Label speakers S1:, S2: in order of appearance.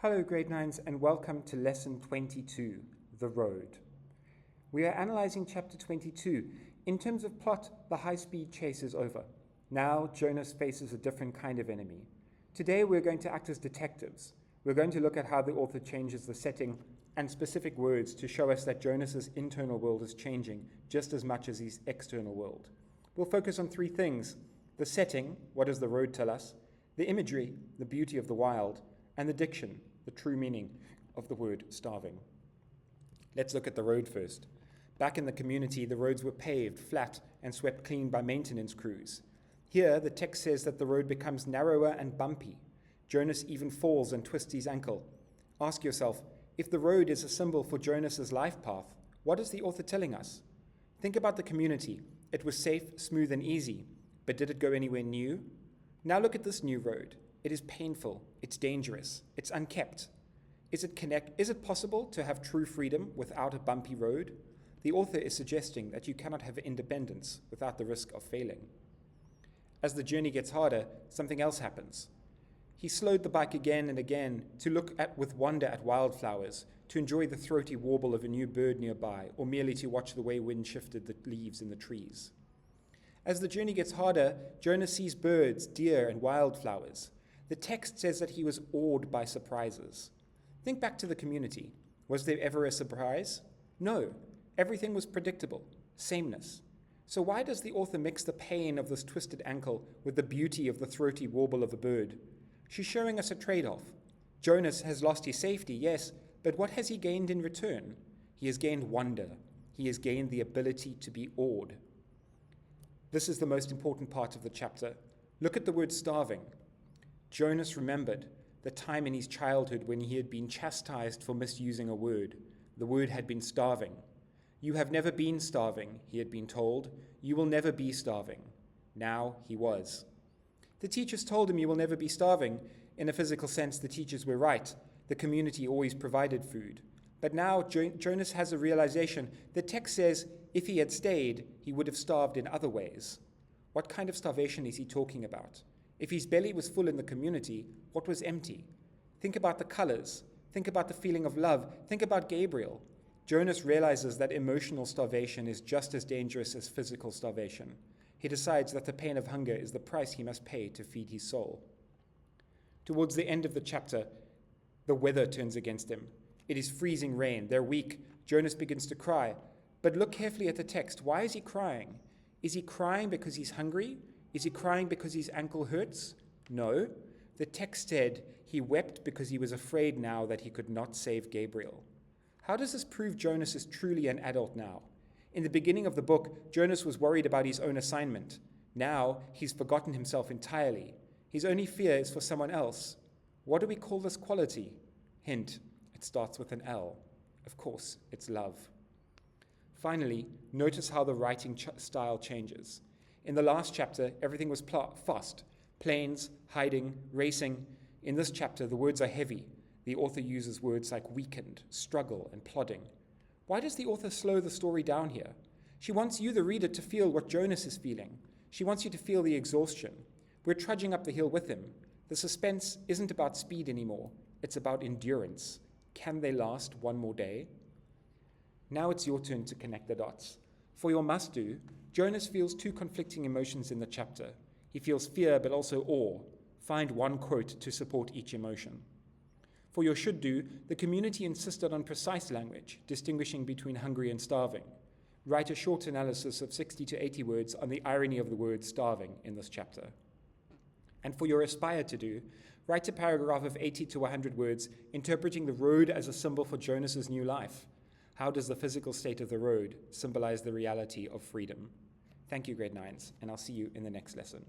S1: Hello grade 9s and welcome to lesson 22, The Road. We are analysing chapter 22. In terms of plot, the high-speed chase is over. Now Jonas faces a different kind of enemy. Today we're going to act as detectives. We're going to look at how the author changes the setting and specific words to show us that Jonas's internal world is changing just as much as his external world. We'll focus on three things: the setting, what does the road tell us? The imagery, the beauty of the wild, and the diction, the true meaning of the word starving. Let's look at the road first. Back in the community, the roads were paved, flat, and swept clean by maintenance crews. Here, the text says that the road becomes narrower and bumpy. Jonas even falls and twists his ankle. Ask yourself, if the road is a symbol for Jonas's life path, what is the author telling us? Think about the community. It was safe, smooth, and easy, but did it go anywhere new? Now look at this new road. It is painful, it's dangerous, it's unkept. Is it possible to have true freedom without a bumpy road? The author is suggesting that you cannot have independence without the risk of failing. As the journey gets harder, something else happens. He slowed the bike again and again to look with wonder at wildflowers, to enjoy the throaty warble of a new bird nearby, or merely to watch the way wind shifted the leaves in the trees. As the journey gets harder, Jonas sees birds, deer, and wildflowers. The text says that he was awed by surprises. Think back to the community. Was there ever a surprise? No. Everything was predictable. Sameness. So why does the author mix the pain of this twisted ankle with the beauty of the throaty warble of a bird? She's showing us a trade-off. Jonas has lost his safety, yes, but what has he gained in return? He has gained wonder. He has gained the ability to be awed. This is the most important part of the chapter. Look at the word starving. Jonas remembered the time in his childhood when he had been chastised for misusing a word. The word had been starving. You have never been starving, he had been told. You will never be starving. Now he was. The teachers told him you will never be starving. In a physical sense, the teachers were right. The community always provided food. But now Jonas has a realization. The text says if he had stayed, he would have starved in other ways. What kind of starvation is he talking about? If his belly was full in the community, what was empty? Think about the colors. Think about the feeling of love. Think about Gabriel. Jonas realizes that emotional starvation is just as dangerous as physical starvation. He decides that the pain of hunger is the price he must pay to feed his soul. Towards the end of the chapter, the weather turns against him. It is freezing rain. They're weak. Jonas begins to cry. But look carefully at the text. Why is he crying? Is he crying because he's hungry? Is he crying because his ankle hurts? No. The text said he wept because he was afraid now that he could not save Gabriel. How does this prove Jonas is truly an adult now? In the beginning of the book, Jonas was worried about his own assignment. Now he's forgotten himself entirely. His only fear is for someone else. What do we call this quality? Hint, it starts with an L. Of course, it's love. Finally, notice how the writing style changes. In the last chapter, everything was fast. Planes, hiding, racing. In this chapter, the words are heavy. The author uses words like weakened, struggle, and plodding. Why does the author slow the story down here? She wants you, the reader, to feel what Jonas is feeling. She wants you to feel the exhaustion. We're trudging up the hill with him. The suspense isn't about speed anymore. It's about endurance. Can they last one more day? Now it's your turn to connect the dots. For your must-do, Jonas feels two conflicting emotions in the chapter. He feels fear but also awe. Find one quote to support each emotion. For your should-do, the community insisted on precise language, distinguishing between hungry and starving. Write a short analysis of 60 to 80 words on the irony of the word starving in this chapter. And for your aspire to do, write a paragraph of 80 to 100 words interpreting the road as a symbol for Jonas's new life. How does the physical state of the road symbolize the reality of freedom? Thank you, grade 9s, and I'll see you in the next lesson.